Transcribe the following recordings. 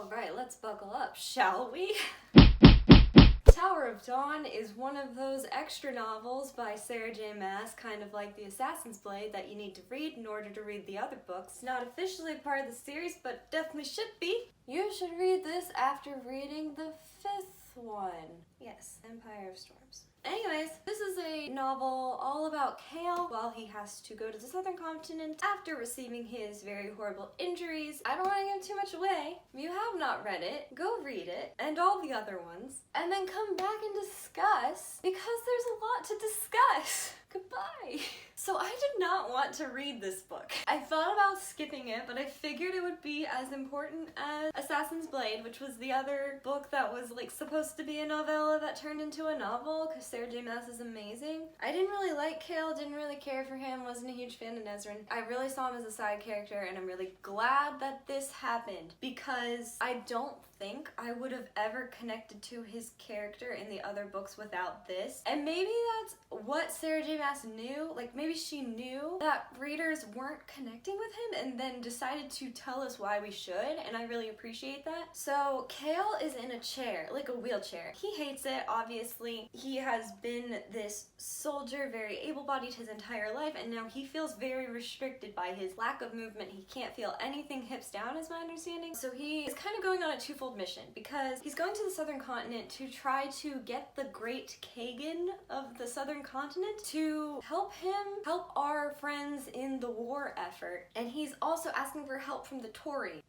Alright, let's buckle up, shall we? Tower of Dawn is one of those extra novels by Sarah J. Maas, kind of like The Assassin's Blade, that you need to read in order to read the other books. Not officially part of the series, but definitely should be. You should read this after reading the 5th one. Yes, Empire of Storms. Anyways, this is a novel all about Chaol while he has to go to the southern continent after receiving his very horrible injuries. I don't want to give too much away. If you have not read it, go read it, and all the other ones, and then come back and discuss, because there's a lot to discuss. Goodbye. So I did not want to read this book. I thought about skipping it, but I figured it would be as important as Assassin's Blade, which was the other book that was like supposed to be a novella that turned into a novel, because Sarah J. Maas is amazing. I didn't really like Chaol, didn't really care for him, wasn't a huge fan of Nesrin. I really saw him as a side character, and I'm really glad that this happened, because I don't think I would have ever connected to his character in the other books without this. And maybe that's what Sarah J. Maas knew. Like, maybe she knew that readers weren't connecting with him and then decided to tell us why we should, and I really appreciate that. So Chaol is in a chair, like a wheelchair. He hates it, obviously. He has been this soldier, very able-bodied his entire life, and now he feels very restricted by his lack of movement. He can't feel anything hips down, is my understanding. So he is kind of going on a twofold mission, because he's going to the southern continent to try to get the great Kagan of the southern continent to help our friends in the war effort. And he's also asking for help from the Tory.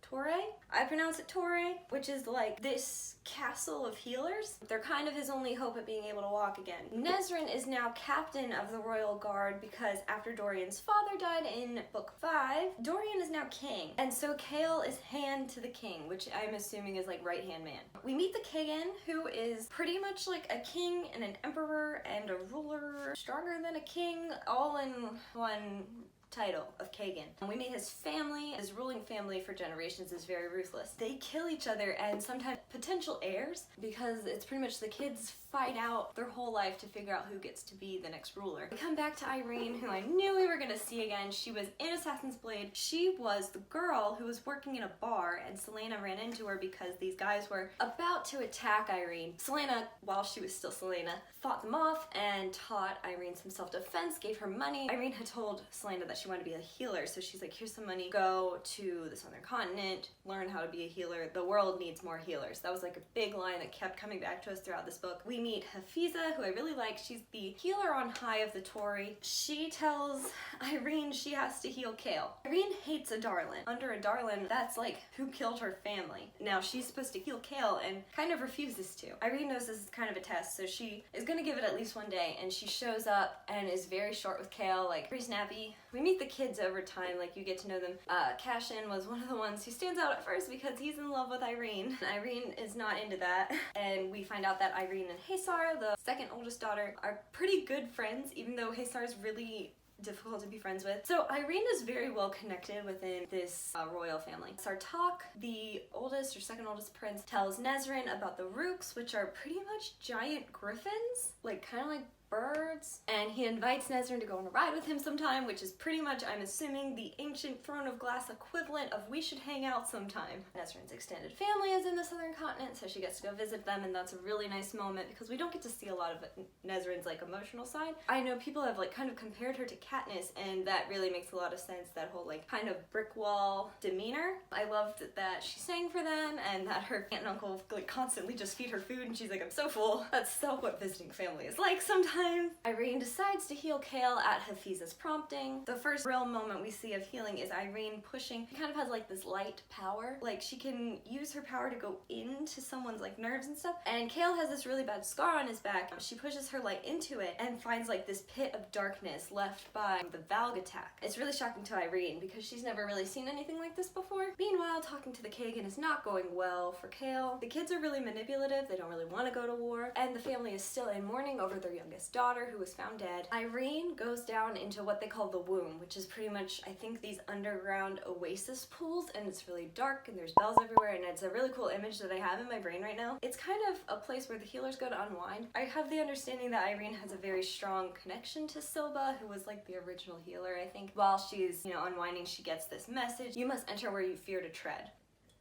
I pronounce it Tory, which is like this castle of healers. They're kind of his only hope at being able to walk again. Nesrin is now captain of the royal guard because after Dorian's father died in book 5, Dorian is now king. And so Chaol is hand to the king, which I'm assuming is like right-hand man. We meet the Kagan, who is pretty much like a king and an emperor and a ruler, stronger than a king, all in one title of Kagan. We meet his family. His ruling family for generations is very ruthless. They kill each other and sometimes potential heirs, because it's pretty much the kids fight out their whole life to figure out who gets to be the next ruler. We come back to Irene, who I knew we were gonna see again. She was in Assassin's Blade. She was the girl who was working in a bar, and Selena ran into her because these guys were about to attack Irene. Selena, while she was still Selena, fought them off and taught Irene some self-defense, gave her money. Irene had told Selena that she wanted to be a healer, so she's like, here's some money, go to the southern continent, learn how to be a healer. The world needs more healers. That was like a big line that kept coming back to us throughout this book. We meet Hafiza, who I really like. She's the healer on high of the Tory. She tells Irene she has to heal Chaol. Irene hates a Darlin. Under a Darlin, that's like who killed her family. Now she's supposed to heal Chaol and kind of refuses to. Irene knows this is kind of a test, so she is gonna give it at least one day, and she shows up and is very short with Chaol, like very snappy. We meet the kids over time, like you get to know them. Cashin was one of the ones who stands out at first because he's in love with Irene. Irene is not into that, and we find out that Irene and Haysar, the second oldest daughter, are pretty good friends, even though Haysar is really difficult to be friends with. So Irene is very well connected within this royal family. Sartak, the oldest or second oldest prince, tells Nesrin about the Rooks, which are pretty much giant griffins, like kind of like birds, and he invites Nesrin to go on a ride with him sometime, which is pretty much, I'm assuming, the ancient Throne of Glass equivalent of we should hang out sometime. Nesrin's extended family is in the southern continent, so she gets to go visit them, and that's a really nice moment because we don't get to see a lot of Nesrin's like emotional side. I know people have like kind of compared her to Katniss, and that really makes a lot of sense, that whole like kind of brick wall demeanor. I loved that she sang for them, and that her aunt and uncle like constantly just feed her food, and she's like, I'm so full. That's so what visiting family is like sometimes. Irene decides to heal Chaol at Hafiza's prompting. The first real moment we see of healing is Irene pushing. She kind of has like this light power. Like she can use her power to go into someone's like nerves and stuff. And Chaol has this really bad scar on his back. She pushes her light into it and finds like this pit of darkness left by the Valg attack. It's really shocking to Irene because she's never really seen anything like this before. Meanwhile, talking to the Kagan is not going well for Chaol. The kids are really manipulative. They don't really want to go to war. And the family is still in mourning over their youngest daughter, who was found dead. Irene goes down into what they call the womb, which is pretty much, I think, these underground oasis pools, and it's really dark and there's bells everywhere, and it's a really cool image that I have in my brain right now. It's kind of a place where the healers go to unwind. I have the understanding that Irene has a very strong connection to Silba, who was like the original healer, I think. While she's, unwinding, she gets this message: you must enter where you fear to tread.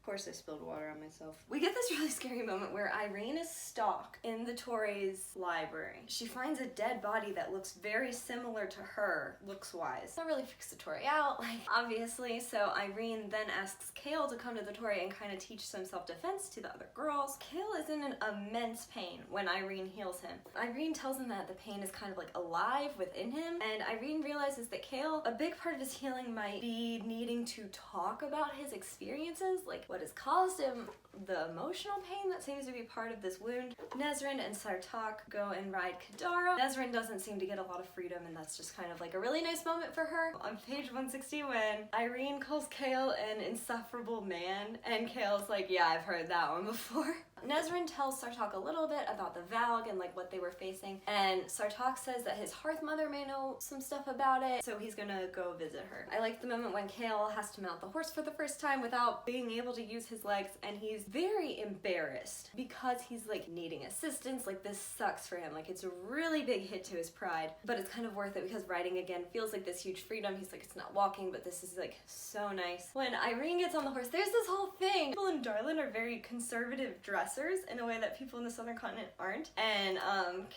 Of course I spilled water on myself. We get this really scary moment where Irene is stalked in the Tory's library. She finds a dead body that looks very similar to her, looks-wise. That really freaks the Tory out, like, obviously, so Irene then asks Chaol to come to the Tory and kind of teach some self-defense to the other girls. Chaol is in an immense pain when Irene heals him. Irene tells him that the pain is kind of like alive within him, and Irene realizes that Chaol, a big part of his healing might be needing to talk about his experiences, like what has caused him the emotional pain that seems to be part of this wound. Nesrin and Sartaq go and ride Kadara. Nesrin doesn't seem to get a lot of freedom, and that's just kind of like a really nice moment for her. On page 160, when Irene calls Chaol an insufferable man, and Chaol's like, yeah, I've heard that one before. Nesrin tells Sartaq a little bit about the Valg and like what they were facing, and Sartaq says that his Hearth Mother may know some stuff about it, so he's gonna go visit her. I like the moment when Chaol has to mount the horse for the first time without being able to use his legs, and he's very embarrassed because he's like needing assistance. Like, this sucks for him. Like, it's a really big hit to his pride, but it's kind of worth it because riding again feels like this huge freedom. He's like, it's not walking, but this is like so nice. When Irene gets on the horse, there's this whole thing. People in Darlin are very conservative dressers in a way that people in the southern continent aren't, and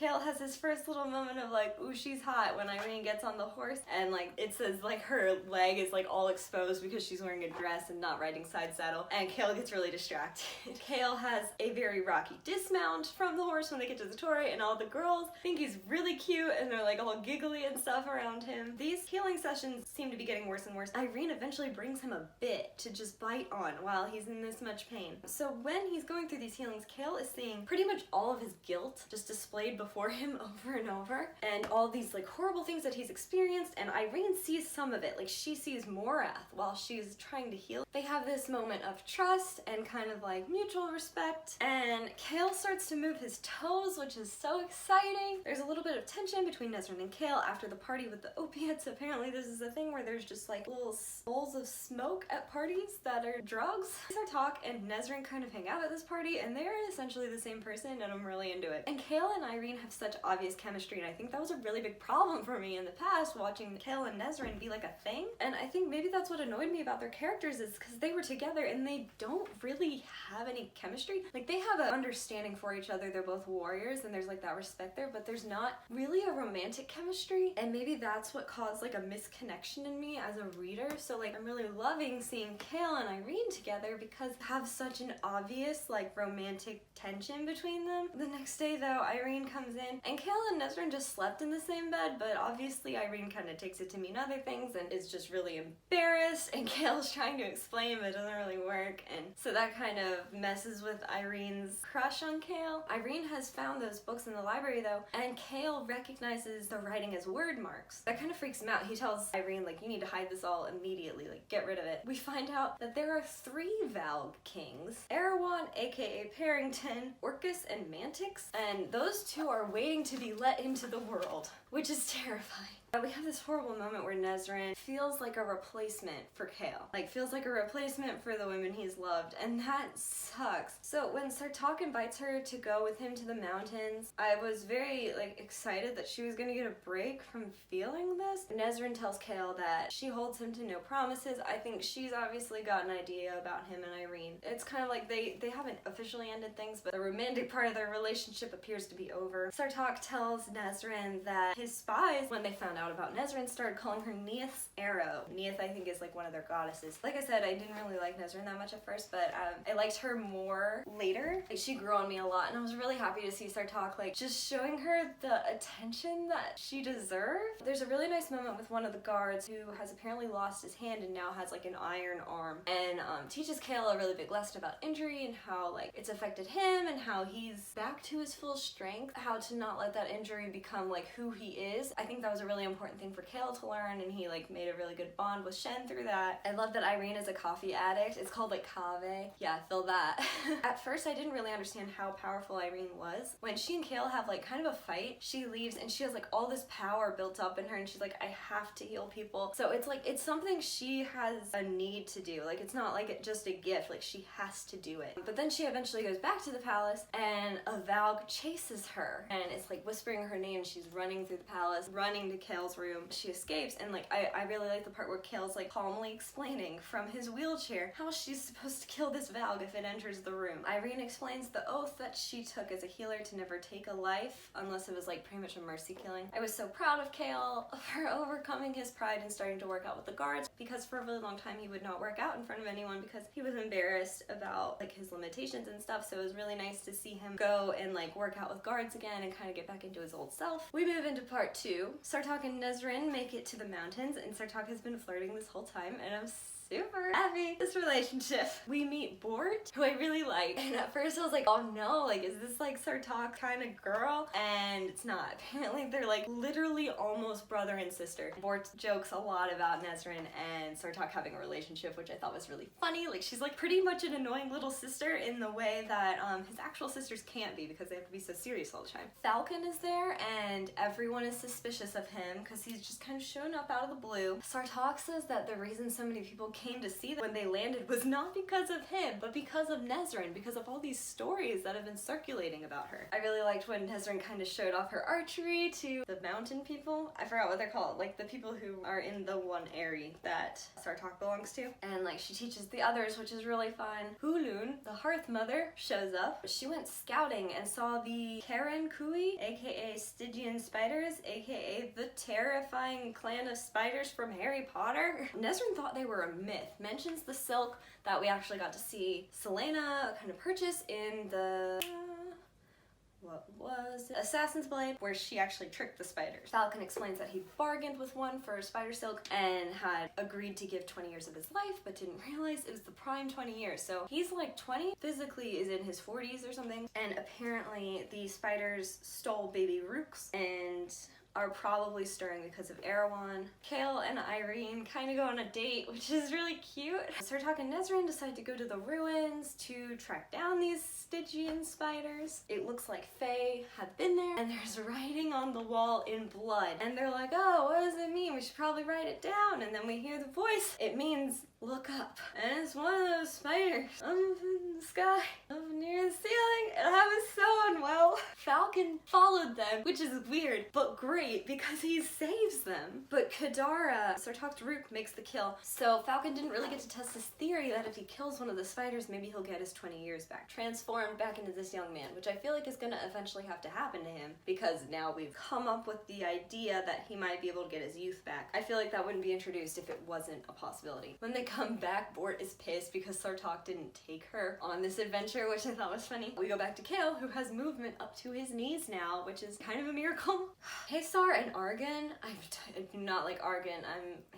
Chaol has his first little moment of like, ooh, she's hot, when Irene gets on the horse, and like it says like her leg is like all exposed because she's wearing a dress and not riding side saddle, and Chaol gets really distracted. Chaol has a very rocky dismount from the horse when they get to the Tory, and all the girls think he's really cute and they're like all giggly and stuff around him. These healing sessions seem to be getting worse and worse. Irene eventually brings him a bit to just bite on while he's in this much pain. So when he's going through these healings, Chaol is seeing pretty much all of his guilt just displayed before him over and over, and all these like horrible things that he's experienced, and Irene sees some of it. Like, she sees Morath while she's trying to heal. They have this moment of trust and kind of like mutual respect, and Chaol starts to move his toes, which is so exciting. There's a little bit of tension between Nesrin and Chaol after the party with the opiates. Apparently this is a thing where there's just like little bowls of smoke at parties that are drugs. Sartaq and Nesrin kind of hang out at this party, and they're essentially the same person, and I'm really into it. And Chaol and Irene have such obvious chemistry, and I think that was a really big problem for me in the past, watching Chaol and Nesrin be like a thing. And I think maybe that's what annoyed me about their characters, is because they were together and they don't really have any chemistry. Like, they have an understanding for each other, they're both warriors, and there's like that respect there, but there's not really a romantic chemistry, and maybe that's what caused like a misconnection in me as a reader. So like, I'm really loving seeing Chaol and Irene together because they have such an obvious like romantic tension between them. The next day though, Irene comes in, and Chaol and Nesrin just slept in the same bed, but obviously Irene kind of takes it to mean other things and is just really embarrassed, and Chaol's trying to explain, but it doesn't really work, and so that kind of messes with Irene's crush on Chaol. Irene has found those books in the library though, and Chaol recognizes the writing as word marks. That kind of freaks him out. He tells Irene like, you need to hide this all immediately, like get rid of it. We find out that there are 3 Valg kings: Erewhon, aka Parrington, Orcus, and Mantix, and those 2 are waiting to be let into the world, which is terrifying. We have this horrible moment where Nesrin feels like a replacement for Chaol. Like, feels like a replacement for the women he's loved, and that sucks. So when Sartaq invites her to go with him to the mountains, I was very, like, excited that she was gonna get a break from feeling this. Nesrin tells Chaol that she holds him to no promises. I think she's obviously got an idea about him and Irene. It's kind of like they haven't officially ended things, but the romantic part of their relationship appears to be over. Sartaq tells Nesrin that his spies, when they found out about Nesrin, started calling her Neith's arrow. Neith, I think, is like one of their goddesses. Like I said, I didn't really like Nesrin that much at first, but I liked her more later. Like, she grew on me a lot, and I was really happy to see Sartaq like just showing her the attention that she deserved. There's a really nice moment with one of the guards who has apparently lost his hand and now has like an iron arm, and teaches Chaol a really big lesson about injury and how like it's affected him and how he's back to his full strength, how to not let that injury become like who he is. I think that was a really important thing for Chaol to learn, and he like made a really good bond with Shen through that. I love that Irene is a coffee addict. It's called like Kave. Yeah, feel that. At first I didn't really understand how powerful Irene was. When she and Chaol have like kind of a fight, she leaves and she has like all this power built up in her, and she's like, I have to heal people. So it's like, it's something she has a need to do. Like, it's not like just a gift, like she has to do it. But then she eventually goes back to the palace, and a Valg chases her, and it's like whispering her name. She's running through the palace, running to Chaol, Chaol's room. She escapes, and like I really like the part where Chaol's like calmly explaining from his wheelchair how she's supposed to kill this Valg if it enters the room. Irene explains the oath that she took as a healer to never take a life unless it was like pretty much a mercy killing. I was so proud of Chaol for overcoming his pride and starting to work out with the guards, because for a really long time he would not work out in front of anyone because he was embarrassed about like his limitations and stuff. So it was really nice to see him go and like work out with guards again and kind of get back into his old self. We move into part 2. Sartaq and Nesrin make it to the mountains, and Sartaq has been flirting this whole time, and I'm super happy this relationship. We meet Bort, who I really like, and at first I was like, oh no, like is this like Sartaq kind of girl? And it's not. Apparently they're like literally almost brother and sister. Bort jokes a lot about Nesrin and Sartaq having a relationship, which I thought was really funny. Like she's like pretty much an annoying little sister in the way that his actual sisters can't be, because they have to be so serious all the time. Falcon is there, and everyone is suspicious of him because he's just kind of shown up out of the blue. Sartaq says that the reason so many people came to see them when they landed was not because of him, but because of Nesrin, because of all these stories that have been circulating about her. I really liked when Nesrin kind of showed off her archery to the mountain people. I forgot what they're called, like the people who are in the one area that Sartaq belongs to. And like she teaches the others, which is really fun. Hulun, the Hearth Mother, shows up. She went scouting and saw the Karen Kui, aka Stygian spiders, aka the terrifying clan of spiders from Harry Potter. Nesrin thought they were a myth. Mentions the silk that we actually got to see Selena kind of purchase in the what was it? Assassin's Blade, where she actually tricked the spiders. Falcon explains that he bargained with one for spider silk and had agreed to give 20 years of his life, but didn't realize it was the prime 20 years. So he's like 20, physically is in his 40s or something, and apparently the spiders stole baby Rooks and are probably stirring because of Erewhon. Chaol and Irene kind of go on a date, which is really cute. Sartaq and Nesrin decide to go to the ruins to track down these Stygian spiders. It looks like Faye have been there, and there's writing on the wall in blood. And they're like, oh, what does it mean? We should probably write it down. And then we hear the voice. It means look up. And it's one of those spiders up in the sky, up near the ceiling, and I was so unwell. Falcon followed them, which is weird, but great, because he saves them. But Kadara, Sartaq's Rook, makes the kill, so Falcon didn't really get to test his theory that if he kills one of the spiders, maybe he'll get his 20 years back. Transformed back into this young man, which I feel like is gonna eventually have to happen to him, because now we've come up with the idea that he might be able to get his youth back. I feel like that wouldn't be introduced if it wasn't a possibility. When they come back, Bort is pissed because Sartaq didn't take her on this adventure, which I thought was funny. We go back to Chaol, who has movement up to his knees now, which is kind of a miracle. Haesar and Argan, I do not like Argan.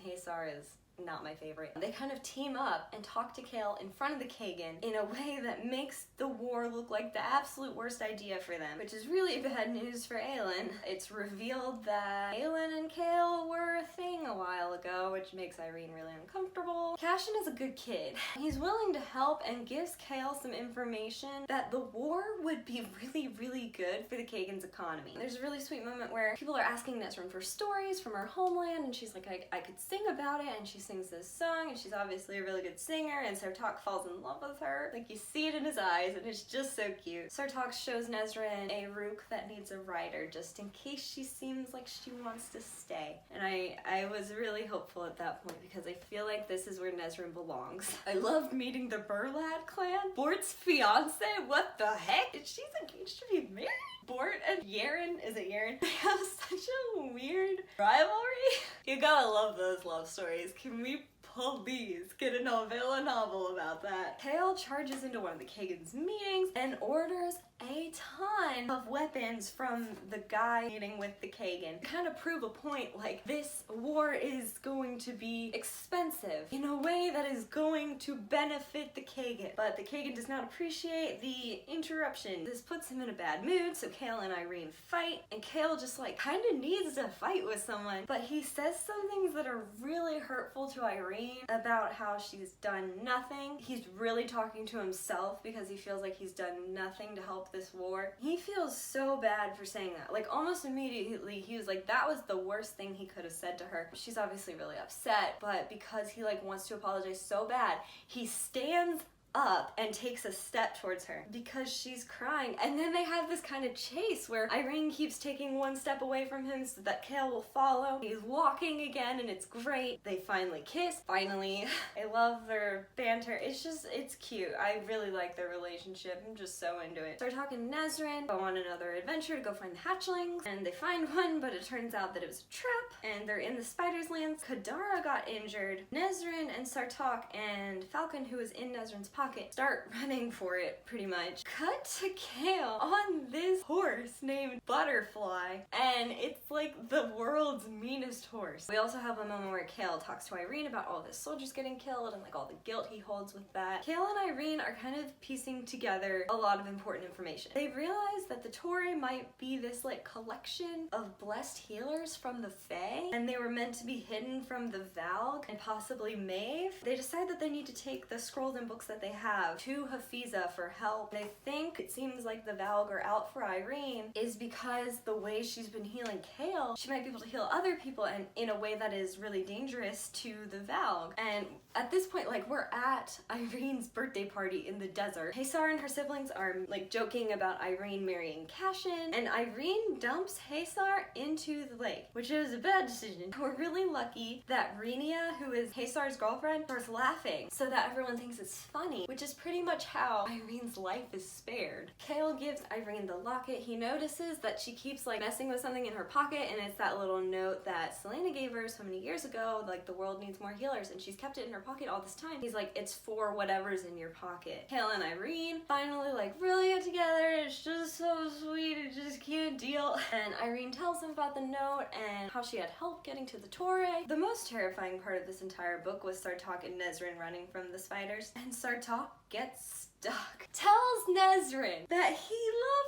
Haesar is not my favorite. They kind of team up and talk to Chaol in front of the Kagan in a way that makes the war look like the absolute worst idea for them, which is really bad news for Aelin. It's revealed that Aelin and Chaol were a thing a while ago, which makes Irene really uncomfortable. Cashin is a good kid. He's willing to help and gives Chaol some information that the war would be really, really good for the Kagan's economy. There's a really sweet moment where people are asking Nesrin for stories from her homeland, and she's like, I could sing about it, and she sings this song, and she's obviously a really good singer, and Sartaq falls in love with her. Like, you see it in his eyes, and it's just so cute. Sartaq shows Nesrin a Rook that needs a rider, just in case she seems like she wants to stay. And I was really hopeful at that point, because I feel like this is where Nesrin belongs. I loved meeting the Burlad clan. Bort's fiance? What the heck? She's engaged to be married? Bort and Yaren, is it Yaren? They have such a weird rivalry. You gotta love those love stories. Can we please get a novel about that? Chaol charges into one of the Kagan's meetings and orders a ton of weapons from the guy meeting with the Kagan. Kind of prove a point, like, this war is going to be expensive in a way that is going to benefit the Kagan. But the Kagan does not appreciate the interruption. This puts him in a bad mood, so Chaol and Irene fight, and Chaol just like kind of needs to fight with someone, but he says some things that are really hurtful to Irene about how she's done nothing. He's really talking to himself because he feels like he's done nothing to help this war. He feels so bad for saying that. Like, almost immediately he was like, that was the worst thing he could have said to her. She's obviously really upset, but because he like wants to apologize so bad, he stands up and takes a step towards her because she's crying. And then they have this kind of chase where Irene keeps taking one step away from him so that Chaol will follow. He's walking again and it's great. They finally kiss. Finally. I love their banter. It's cute. I really like their relationship. I'm just so into it. Sartok and Nezrin go on another adventure to go find the hatchlings, and they find one, but it turns out that it was a trap, and they're in the spider's lands. Kadara got injured. Nezrin and Sartok and Falcon, who is in Nezrin's pocket, start running for it, pretty much. Cut to Chaol on this horse named Butterfly, and it's like the world's meanest horse. We also have a moment where Chaol talks to Irene about all of his soldiers getting killed and like all the guilt he holds with that. Chaol and Irene are kind of piecing together a lot of important information. They realize that the Torre might be this like collection of blessed healers from the Fae, and they were meant to be hidden from the Valg and possibly Maeve. They decide that they need to take the scrolls and books that they have to Hafiza for help. They think it seems like the Valg are out for Irene is because the way she's been healing Chaol, she might be able to heal other people and in a way that is really dangerous to the Valg. And at this point, like, we're at Irene's birthday party in the desert. Haesar and her siblings are like joking about Irene marrying Cashin, and Irene dumps Haesar into the lake, which is a bad decision. We're really lucky that Renia, who is Haesar's girlfriend, starts laughing so that everyone thinks it's funny, which is pretty much how Irene's life is spared. Chaol gives Irene the locket. He notices that she keeps like messing with something in her pocket, and it's that little note that Selena gave her so many years ago, like the world needs more healers, and she's kept it in her pocket all this time. He's like, it's for whatever's in your pocket. Chaol and Irene finally like really get together. It's just so sweet. It just can't deal. And Irene tells him about the note and how she had help getting to the Torre. The most terrifying part of this entire book was Sartok and Nezrin running from the spiders, and Sartok gets stuck. Tells Nezrin that he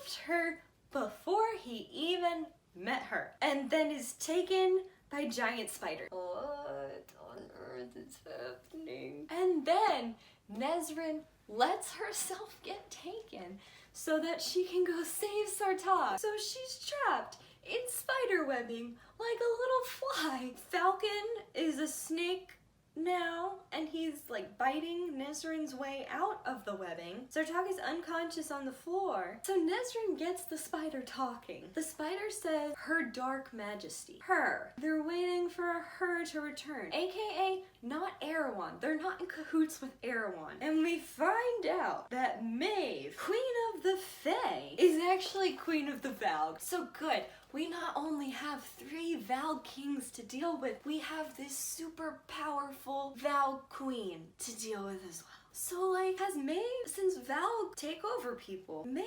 loved her before he even met her, and then is taken by giant spiders. What on earth is happening? And then Nezrin lets herself get taken so that she can go save Sartok. So she's trapped in spider webbing like a little fly. Falcon is a snake now, and he's like biting Nezrin's way out of the webbing. Sartok is unconscious on the floor. So Nezrin gets the spider talking. The spider says, her dark majesty. Her. They're waiting for her to return. AKA not Erewhon. They're not in cahoots with Erewhon. And we find out that Maeve, Queen of the Fae, is actually Queen of the Valg. So good. We not only have 3 Valg kings to deal with, we have this super powerful Valg queen to deal with as well. So like, has Maeve, since Valg take over people, Maeve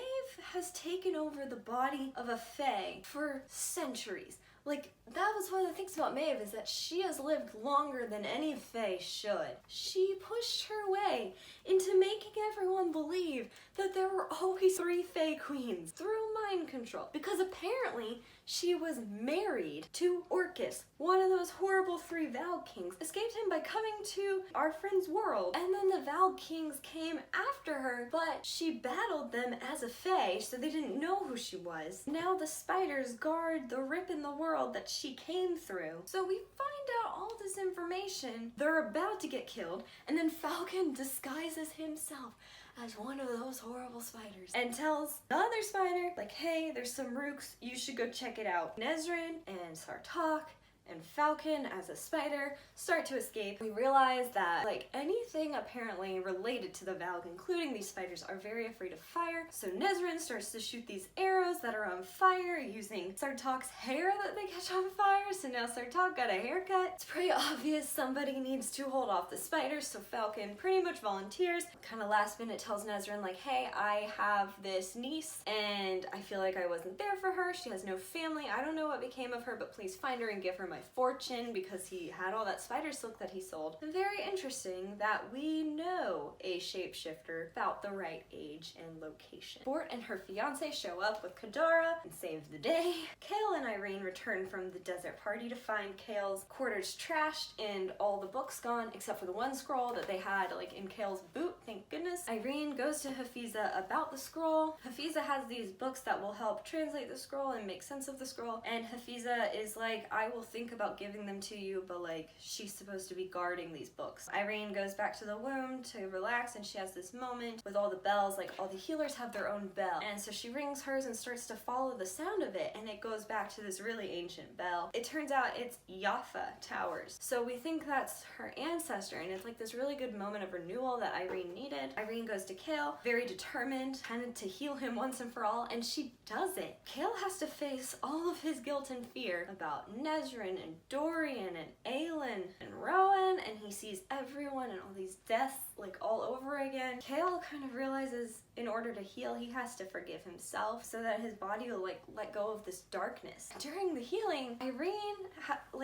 has taken over the body of a Fae for centuries. Like, that was one of the things about Maeve, is that she has lived longer than any Fae should. She pushed her way into making everyone believe that there were always 3 Fae queens through mind control. Because apparently, she was married to Orcus, one of those horrible 3 Valg kings, escaped him by coming to our friend's world. And then the Valg kings came after her, but she battled them as a Fae, so they didn't know who she was. Now the spiders guard the rip in the world that she came through. So we find out all this information. They're about to get killed, and then Falcon disguises himself as one of those horrible spiders and tells the other spider, like, hey, there's some rooks, you should go check it out. Nezrin and Sartok and Falcon as a spider start to escape. We realize that like anything apparently related to the Valg, including these spiders, are very afraid of fire. So Nezrin starts to shoot these arrows that are on fire using Sartok's hair that they catch on fire. So now Sartok got a haircut. It's pretty obvious somebody needs to hold off the spiders, so Falcon pretty much volunteers. Kind of last minute tells Nezrin like, hey, I have this niece and I feel like I wasn't there for her. She has no family. I don't know what became of her, but please find her and give her my fortune, because he had all that spider silk that he sold. And very interesting that we know a shapeshifter about the right age and location. Fort and her fiance show up with Kadara and save the day. Chaol and Irene return from the desert party to find Chaol's quarters trashed and all the books gone except for the one scroll that they had like in Chaol's boot, thank goodness. Irene goes to Hafiza about the scroll. Hafiza has these books that will help translate the scroll and make sense of the scroll, and Hafiza is like, I will think think about giving them to you, but like she's supposed to be guarding these books. Irene goes back to the womb to relax, and she has this moment with all the bells, like all the healers have their own bell. And so she rings hers and starts to follow the sound of it, and it goes back to this really ancient bell. It turns out it's Jaffa Towers. So we think that's her ancestor, and it's like this really good moment of renewal that Irene needed. Irene goes to Chaol, very determined, kind of to heal him once and for all, and she does it. Chaol has to face all of his guilt and fear about Nezrin and Dorian and Aelin and Rowan, and he sees everyone and all these deaths like all over again. Chaol kind of realizes in order to heal, he has to forgive himself so that his body will like let go of this darkness. During the healing, Irene,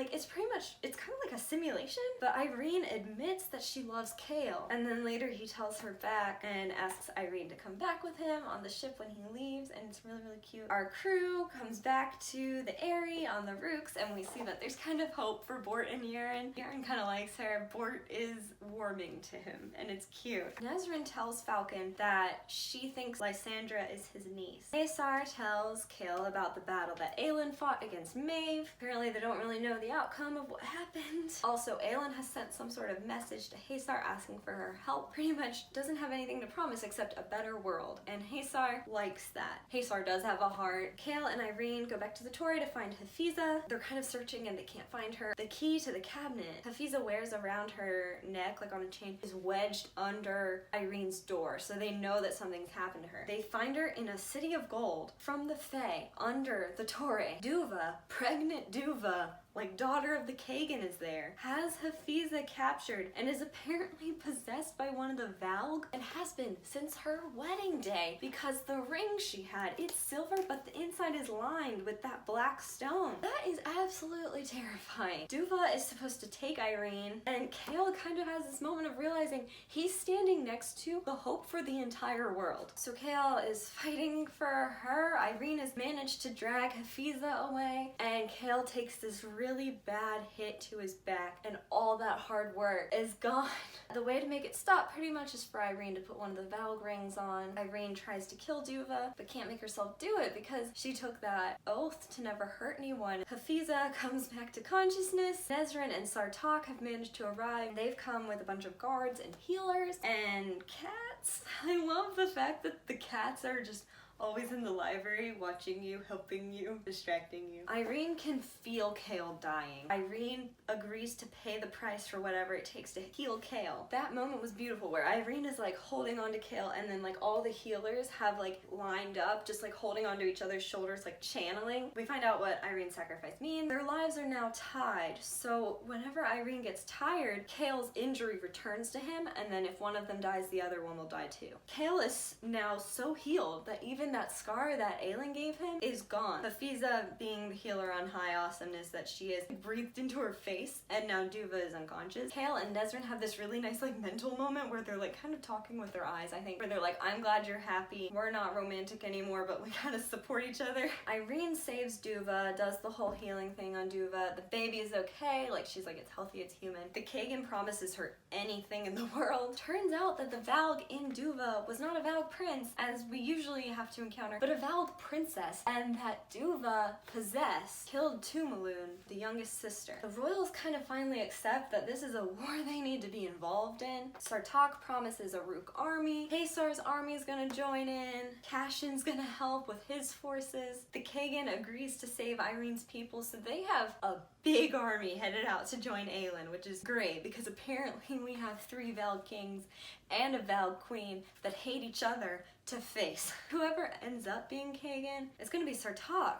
it's kind of like a simulation, but Irene admits that she loves Chaol, and then later he tells her back and asks Irene to come back with him on the ship when he leaves, and it's really, really cute. Our crew comes back to the Eyrie on the Rooks, and we see that there's kind of hope for Bort and Yaren. Yaren kind of likes her. Bort is warming to him, and it's cute. Nezrin tells Falcon that she thinks Lysandra is his niece. Haesar tells Chaol about the battle that Aelin fought against Maeve. Apparently they don't really know the outcome of what happened. Also, Aelin has sent some sort of message to Haesar asking for her help. Pretty much doesn't have anything to promise except a better world, and Haesar likes that. Haesar does have a heart. Chaol and Irene go back to the Torre to find Hafiza. They're kind of searching and they can't find her. The key to the cabinet Hafiza wears around her neck, like on a chain, is wedged under Irene's door, so they know that something's happened to her. They find her in a city of gold from the Fae under the Torre. Duva, pregnant Duva, like daughter of the Kagan, is there, has Hafiza captured and is apparently possessed by one of the Valg, and has been since her wedding day, because the ring she had, it's silver but the inside is lined with that black stone. That is absolutely terrifying. Duva is supposed to take Irene, and Chaol kind of has this moment of realizing he's standing next to the hope for the entire world. So Chaol is fighting for her. Irene has managed to drag Hafiza away, and Chaol takes this really bad hit to his back, and all that hard work is gone. The way to make it stop pretty much is for Irene to put one of the Valg rings on. Irene tries to kill Duva, but can't make herself do it because she took that oath to never hurt anyone. Hafiza comes back to consciousness. Nezrin and Sartok have managed to arrive. They've come with a bunch of guards and healers and cats. I love the fact that the cats are just always in the library, watching you, helping you, distracting you. Irene can feel Chaol dying. Irene agrees to pay the price for whatever it takes to heal Chaol. That moment was beautiful, where Irene is like holding on to Chaol, and then like all the healers have like lined up, just like holding onto each other's shoulders, like channeling. We find out what Irene's sacrifice means. Their lives are now tied, so whenever Irene gets tired, Chaol's injury returns to him, and then if one of them dies, the other one will die too. Chaol is now so healed that even that scar that Aelin gave him is gone. Hafiza, being the healer on high awesomeness that she is, breathed into her face, and now Duva is unconscious. Chaol and Nezrin have this really nice like mental moment where they're like kind of talking with their eyes, I think, where they're like, I'm glad you're happy, we're not romantic anymore, but we kind of support each other. Irene saves Duva, does the whole healing thing on Duva. The baby is okay, like she's like, it's healthy, it's human. The Kagan promises her anything in the world. Turns out that the Valg in Duva was not a Valg prince, as we usually have to encounter, but a Valg princess, and that Duva possessed killed Tumaloon, the youngest sister. The royals kind of finally accept that this is a war they need to be involved in. Sartok promises a Rook army. Haesar's army is gonna join in. Cashin's gonna help with his forces. The Kagan agrees to save Irene's people, so they have a big army headed out to join Aelin, which is great because apparently we have 3 Valg kings and a Valg queen that hate each other to face. Whoever ends up being Kagan, it's gonna be Sartok,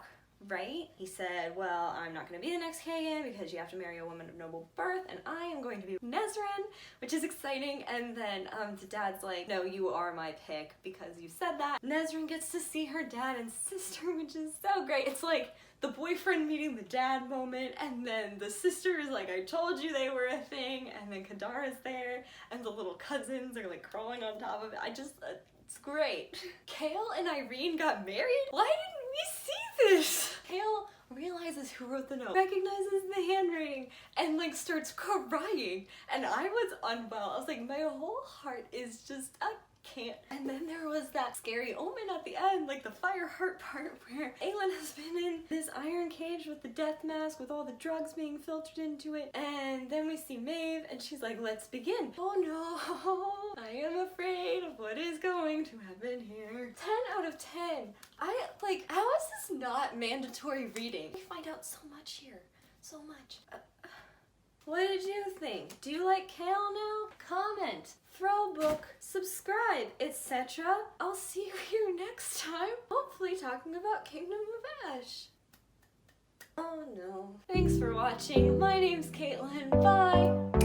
right? He said, well, I'm not gonna be the next Kagan because you have to marry a woman of noble birth, and I am going to be Nezrin, which is exciting. And then the dad's like, no, you are my pick because you said that. Nezrin gets to see her dad and sister, which is so great. It's like the boyfriend meeting the dad moment, and then the sister is like, I told you they were a thing, and then Kadara's there, and the little cousins are like crawling on top of it. It's great. Chaol and Irene got married? Why didn't we see this? Chaol realizes who wrote the note, recognizes the handwriting, and like starts crying. And I was unwell. I was like, my whole heart is just a can't. And then there was that scary omen at the end, like the fire heart part where Aelin has been in this iron cage with the death mask with all the drugs being filtered into it. And then we see Maeve and she's like, let's begin. Oh no, I am afraid of what is going to happen here. 10 out of 10. How is this not mandatory reading? We find out so much here. So much. What did you think? Do you like Chaol now? Comment, throw a book, subscribe, etc. I'll see you here next time, hopefully talking about Kingdom of Ash. Oh no. Thanks for watching. My name's Caitlin. Bye!